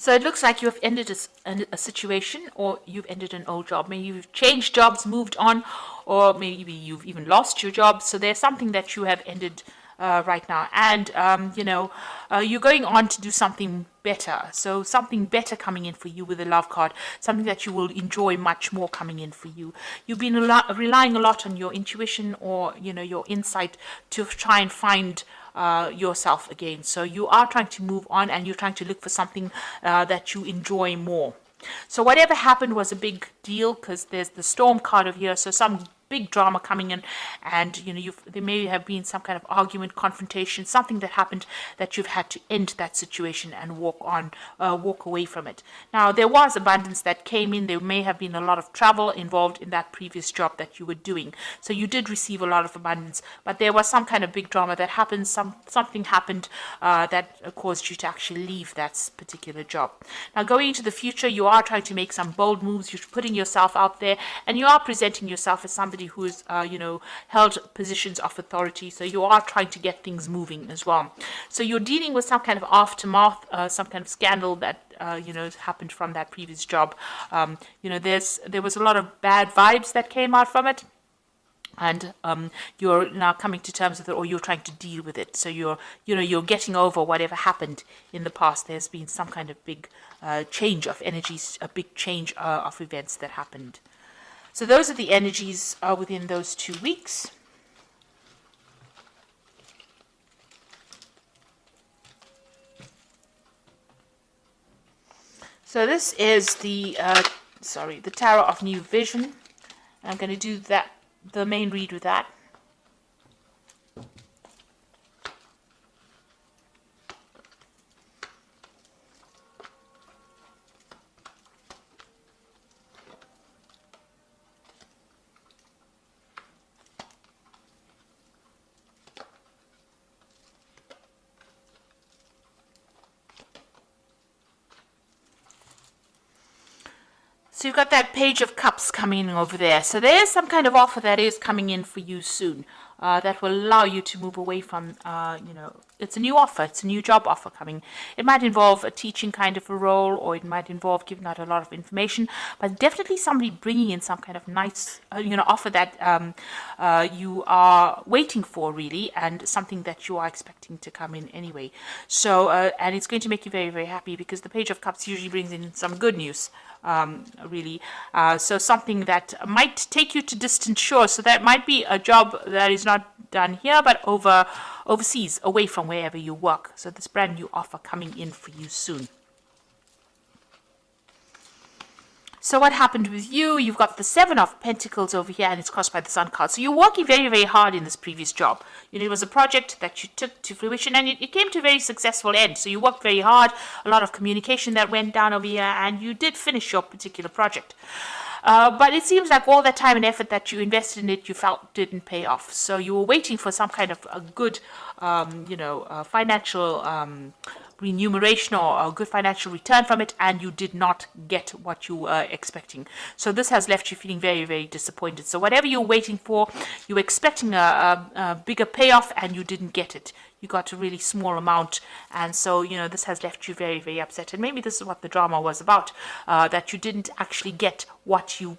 So it looks like you have ended a situation, or you've ended an old job. Maybe you've changed jobs, moved on, or maybe you've even lost your job. So there's something that you have ended right now. And, you're going on to do something better. So something better coming in for you with the love card, something that you will enjoy much more coming in for you. You've been relying a lot on your intuition, or, your insight to try and find yourself again. So you are trying to move on, and you're trying to look for something that you enjoy more. So whatever happened was a big deal, because there's the storm card over here. So some big drama coming in, and there may have been some kind of argument, confrontation, something that happened that you've had to end that situation and walk away from it. Now, there was abundance that came in. There may have been a lot of travel involved in that previous job that you were doing, so you did receive a lot of abundance, but there was some kind of big drama that happened. Something happened that caused you to actually leave that particular job. Now, going into the future, you are trying to make some bold moves. You're putting yourself out there, and you are presenting yourself as somebody who's held positions of authority. So you are trying to get things moving as well. So you're dealing with some kind of aftermath, some kind of scandal that happened from that previous job. There was a lot of bad vibes that came out from it, and you're now coming to terms with it, or you're trying to deal with it. So you're getting over whatever happened in the past. There's been some kind of big change of energies, a big change of events that happened. So those are the energies within those 2 weeks. So this is the Tarot of New Vision. I'm going to do the main read with that. So you've got that Page of Cups coming in over there. So there's some kind of offer that is coming in for you soon that will allow you to move away from, it's a new offer. It's a new job offer coming. It might involve a teaching kind of a role, or it might involve giving out a lot of information, but definitely somebody bringing in some kind of nice, offer that you are waiting for, really, and something that you are expecting to come in anyway. So, and it's going to make you very, very happy, because the Page of Cups usually brings in some good news. Really. So something that might take you to distant shores. So that might be a job that is not done here, but overseas, away from wherever you work. So this brand new offer coming in for you soon. So what happened with you? You've got the Seven of Pentacles over here, and it's crossed by the Sun card. So you're working very, very hard in this previous job. It was a project that you took to fruition, and it came to a very successful end. So you worked very hard, a lot of communication that went down over here, and you did finish your particular project. But it seems like all that time and effort that you invested in it, you felt didn't pay off. So you were waiting for some kind of a good, financial remuneration, or a good financial return from it, and you did not get what you were expecting. So this has left you feeling very, very disappointed. So whatever you're waiting for, you were expecting a bigger payoff, and you didn't get it. You got a really small amount, and so this has left you very, very upset. And maybe this is what the drama was about, that you didn't actually get what you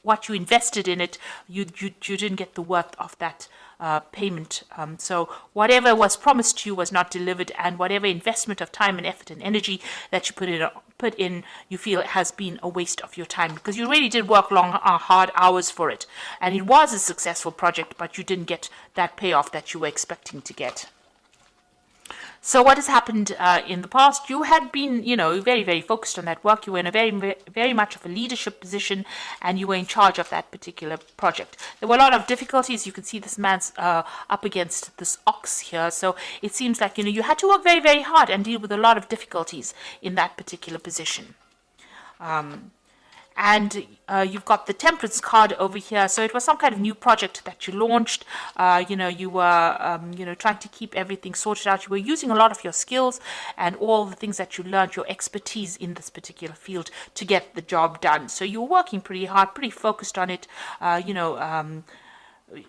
invested in it. You didn't get the worth of that payment. So whatever was promised to you was not delivered, and whatever investment of time and effort and energy that you put in, you feel it has been a waste of your time, because you really did work long, hard hours for it, and it was a successful project, but you didn't get that payoff that you were expecting to get. So what has happened in the past? You had been, very, very focused on that work. You were in a very, very much of a leadership position, and you were in charge of that particular project. There were a lot of difficulties. You can see this man's up against this ox here. So it seems like, you had to work very, very hard and deal with a lot of difficulties in that particular position. And you've got the Temperance card over here. So it was some kind of new project that you launched. You were, trying to keep everything sorted out. You were using a lot of your skills and all the things that you learned, your expertise in this particular field, to get the job done. So you were working pretty hard, pretty focused on it,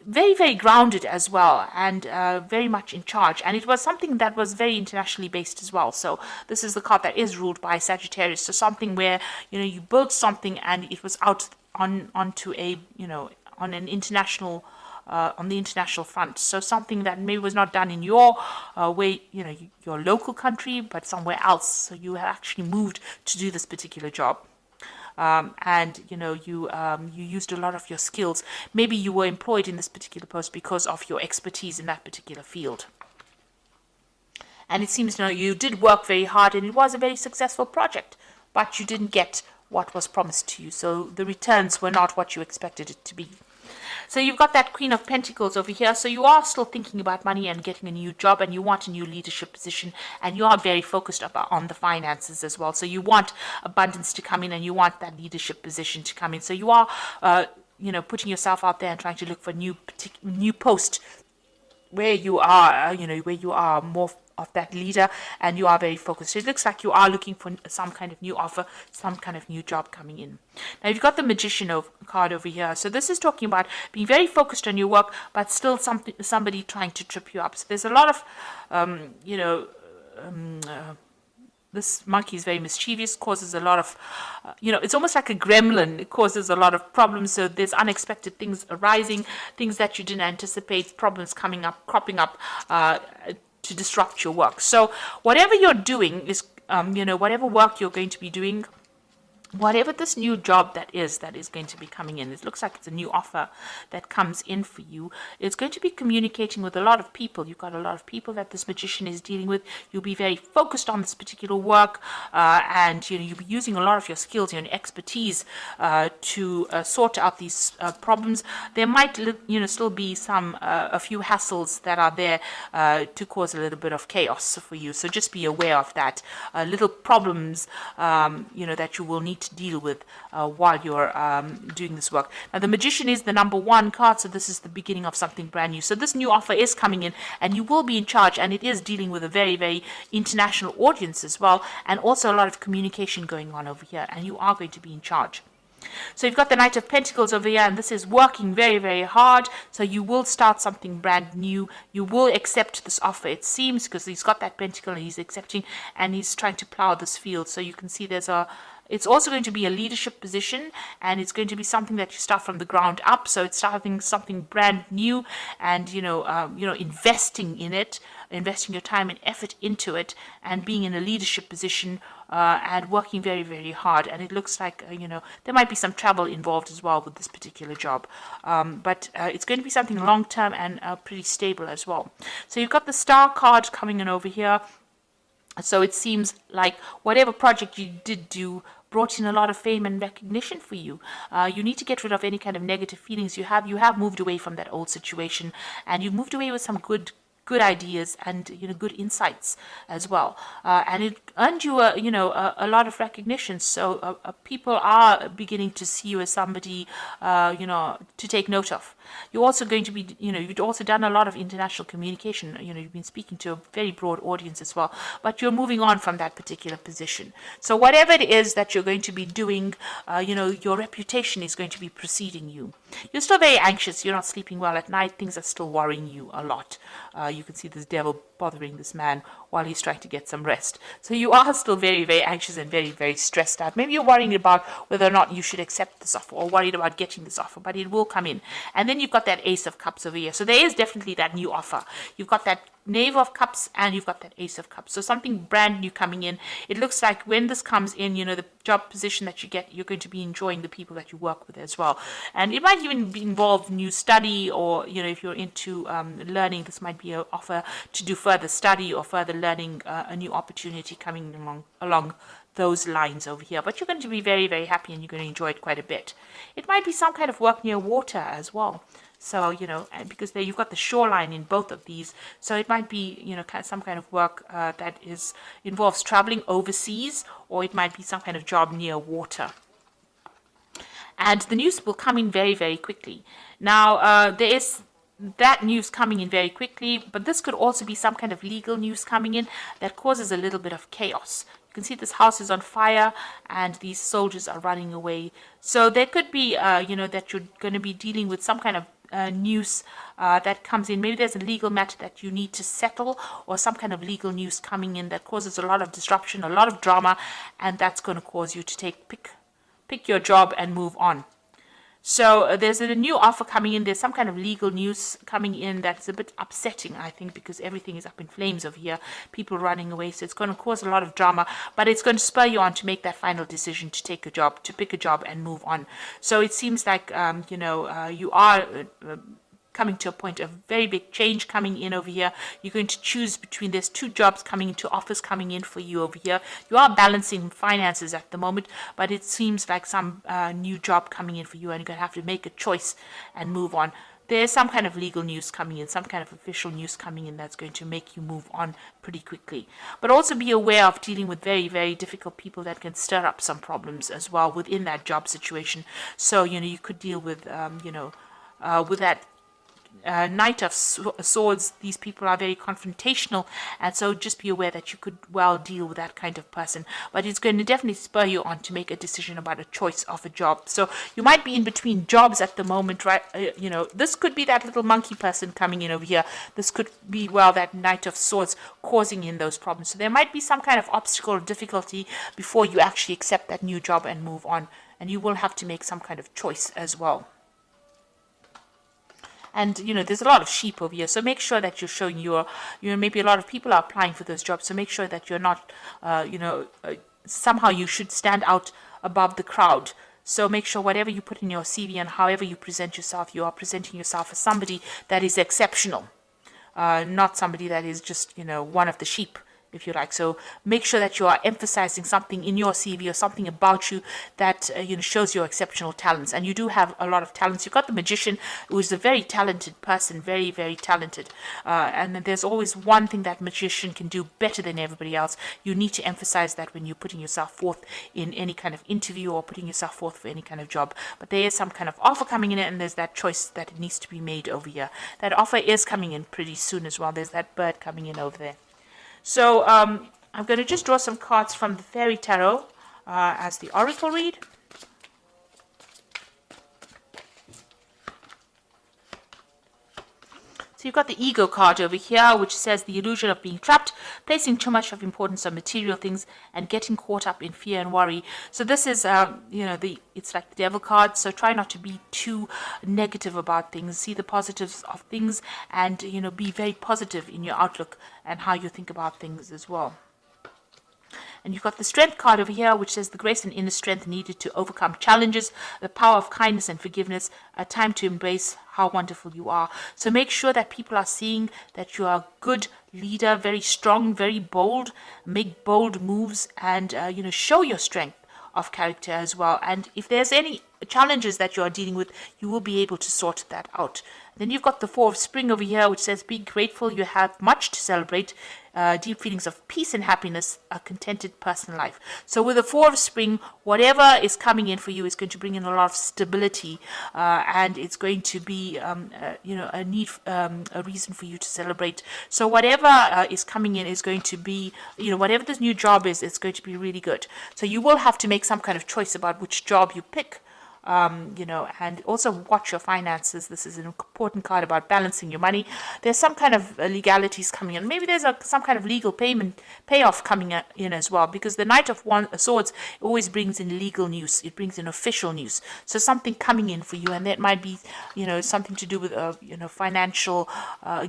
very, very grounded as well, and very much in charge. And it was something that was very internationally based as well. So this is the card that is ruled by Sagittarius. So something where, you built something and it was out onto a, on an international, on the international front. So something that maybe was not done in your way, your local country, but somewhere else. So you have actually moved to do this particular job. And you used a lot of your skills. Maybe you were employed in this particular post because of your expertise in that particular field. And it seems you did work very hard, and it was a very successful project, but you didn't get what was promised to you. So the returns were not what you expected it to be. So you've got that Queen of Pentacles over here. So you are still thinking about money and getting a new job, and you want a new leadership position, and you are very focused on the finances as well. So you want abundance to come in, and you want that leadership position to come in. So you are, putting yourself out there and trying to look for new post where you are, where you are more of that leader, and you are very focused. So it looks like you are looking for some kind of new offer, some kind of new job coming in. Now you've got the Magician card over here. So this is talking about being very focused on your work, but still somebody trying to trip you up. So there's a lot of, this monkey is very mischievous, causes a lot of, it's almost like a gremlin. It causes a lot of problems. So there's unexpected things arising, things that you didn't anticipate, problems cropping up, to disrupt your work. So whatever you're doing is, whatever work you're going to be doing, whatever this new job that is going to be coming in, it looks like it's a new offer that comes in for you. It's going to be communicating with a lot of people. You've got a lot of people that this Magician is dealing with. You'll be very focused on this particular work, and you'll be using a lot of your skills, your expertise, to sort out these problems. There might, still be a few hassles that are there to cause a little bit of chaos for you. So just be aware of that. Little problems, that you will need to deal with while you're doing this work. Now the Magician is the number 1 card, so this is the beginning of something brand new. So this new offer is coming in, and you will be in charge, and it is dealing with a very, very international audience as well, and also a lot of communication going on over here, and you are going to be in charge. So you've got the Knight of Pentacles over here, and this is working very, very hard. So you will start something brand new. You will accept this offer, it seems, because he's got that pentacle and he's accepting, and he's trying to plow this field. So you can see it's also going to be a leadership position, and it's going to be something that you start from the ground up. So it's starting something brand new, and investing in it, investing your time and effort into it, and being in a leadership position, and working very, very hard. And it looks like there might be some travel involved as well with this particular job, but it's going to be something long term and pretty stable as well. So you've got the Star card coming in over here. So it seems like whatever project you did do brought in a lot of fame and recognition for you. You need to get rid of any kind of negative feelings you have. You have moved away from that old situation, and you've moved away with some good ideas and good insights as well, and it earned you a lot of recognition. So people are beginning to see you as somebody to take note of. You're also going to be you've also done a lot of international communication. You've been speaking to a very broad audience as well, but you're moving on from that particular position. So whatever it is that you're going to be doing, your reputation is going to be preceding you. You're still very anxious. You're not sleeping well at night. Things are still worrying you a lot. You can see this devil bothering this man while he's trying to get some rest. So you are still very, very anxious and very, very stressed out. Maybe you're worrying about whether or not you should accept this offer, or worried about getting this offer, but it will come in. And then you've got that Ace of Cups over here. So there is definitely that new offer. You've got that Knave of Cups, and you've got that Ace of Cups. So something brand new coming in. It looks like when this comes in, the job position that you get, you're going to be enjoying the people that you work with as well. And it might even involve new study, or, if you're into learning, this might be an offer to do further study or further learning, a new opportunity coming along those lines over here. But you're going to be very, very happy, and you're going to enjoy it quite a bit. It might be some kind of work near water as well. So, because you've got the shoreline in both of these. So it might be, some kind of work that involves traveling overseas, or it might be some kind of job near water. And the news will come in very, very quickly. Now, there is that news coming in very quickly, but this could also be some kind of legal news coming in that causes a little bit of chaos. You can see this house is on fire, and these soldiers are running away. So there could be, that you're going to be dealing with some kind of news that comes in. Maybe there's a legal matter that you need to settle, or some kind of legal news coming in that causes a lot of disruption, a lot of drama, and that's going to cause you to pick your job and move on. So there's a new offer coming in. There's some kind of legal news coming in that's a bit upsetting, I think, because everything is up in flames over here. People running away. So it's going to cause a lot of drama, but it's going to spur you on to make that final decision to take a job, to pick a job and move on. So it seems like, you are coming to a point of very big change coming in over here. You're going to choose between, there's 2 jobs coming in, 2 offers coming in for you over here. You are balancing finances at the moment, but it seems like some new job coming in for you, and you're going to have to make a choice and move on. There's some kind of legal news coming in, some kind of official news coming in that's going to make you move on pretty quickly. But also be aware of dealing with very, very difficult people that can stir up some problems as well within that job situation. So, you could deal with, with that Knight of Swords. These people are very confrontational, and so just be aware that you could well deal with that kind of person. But it's going to definitely spur you on to make a decision about a choice of a job. So you might be in between jobs at the moment, right? This could be that little monkey person coming in over here. This could be, well, that Knight of Swords causing in those problems. So there might be some kind of obstacle or difficulty before you actually accept that new job and move on. And you will have to make some kind of choice as well. And, there's a lot of sheep over here. So make sure that you're showing maybe a lot of people are applying for those jobs. So make sure that you're not, somehow you should stand out above the crowd. So make sure whatever you put in your CV and however you present yourself, you are presenting yourself as somebody that is exceptional. Not somebody that is just, one of the sheep, if you like. So make sure that you are emphasizing something in your CV or something about you that shows your exceptional talents. And you do have a lot of talents. You've got the magician, who is a very talented person, very, very talented. And there's always one thing that magician can do better than everybody else. You need to emphasize that when you're putting yourself forth in any kind of interview or putting yourself forth for any kind of job. But there is some kind of offer coming in, and there's that choice that needs to be made over here. That offer is coming in pretty soon as well. There's that bird coming in over there. So I'm going to just draw some cards from the Fairy Tarot as the Oracle read. So you've got the Ego card over here, which says the illusion of being trapped, placing too much of importance on material things, and getting caught up in fear and worry. So this is, it's like the Devil card. So try not to be too negative about things. See the positives of things, and be very positive in your outlook and how you think about things as well. And you've got the Strength card over here, which says the grace and inner strength needed to overcome challenges, the power of kindness and forgiveness, a time to embrace how wonderful you are. So make sure that people are seeing that you are a good leader, very strong, very bold, make bold moves, and, show your strength of character as well. And if there's any challenges that you are dealing with, you will be able to sort that out. Then you've got the Four of Spring over here, which says, be grateful, you have much to celebrate, deep feelings of peace and happiness, a contented personal life. So with the Four of Spring, whatever is coming in for you is going to bring in a lot of stability, and it's going to be, a need, a reason for you to celebrate. So whatever is coming in is going to be, whatever this new job is, it's going to be really good. So you will have to make some kind of choice about which job you pick. And also watch your finances. This is an important card about balancing your money. There's some kind of legalities coming in. Maybe there's some kind of legal payoff coming in as well, because the Knight of Swords always brings in legal news. It brings in official news. So something coming in for you, and that might be, something to do with, financial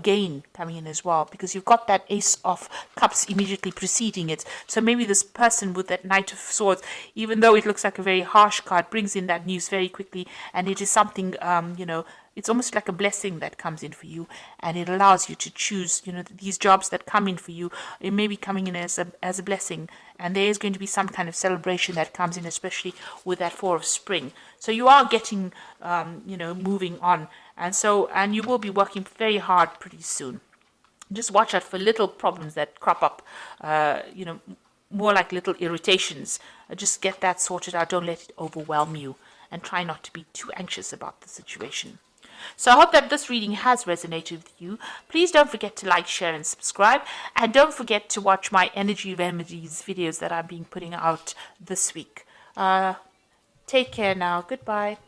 gain coming in as well, because you've got that Ace of Cups immediately preceding it. So maybe this person with that Knight of Swords, even though it looks like a very harsh card, brings in that news very quickly, and it is something, it's almost like a blessing that comes in for you, and it allows you to choose, these jobs that come in for you. It may be coming in as a blessing, and there is going to be some kind of celebration that comes in, especially with that Four of Spring. So you are getting, moving on, and you will be working very hard pretty soon. Just watch out for little problems that crop up, more like little irritations. Just get that sorted out. Don't let it overwhelm you, and try not to be too anxious about the situation. So I hope that this reading has resonated with you. Please don't forget to like, share, and subscribe. And don't forget to watch my energy remedies videos that I'm putting out this week. Take care now. Goodbye.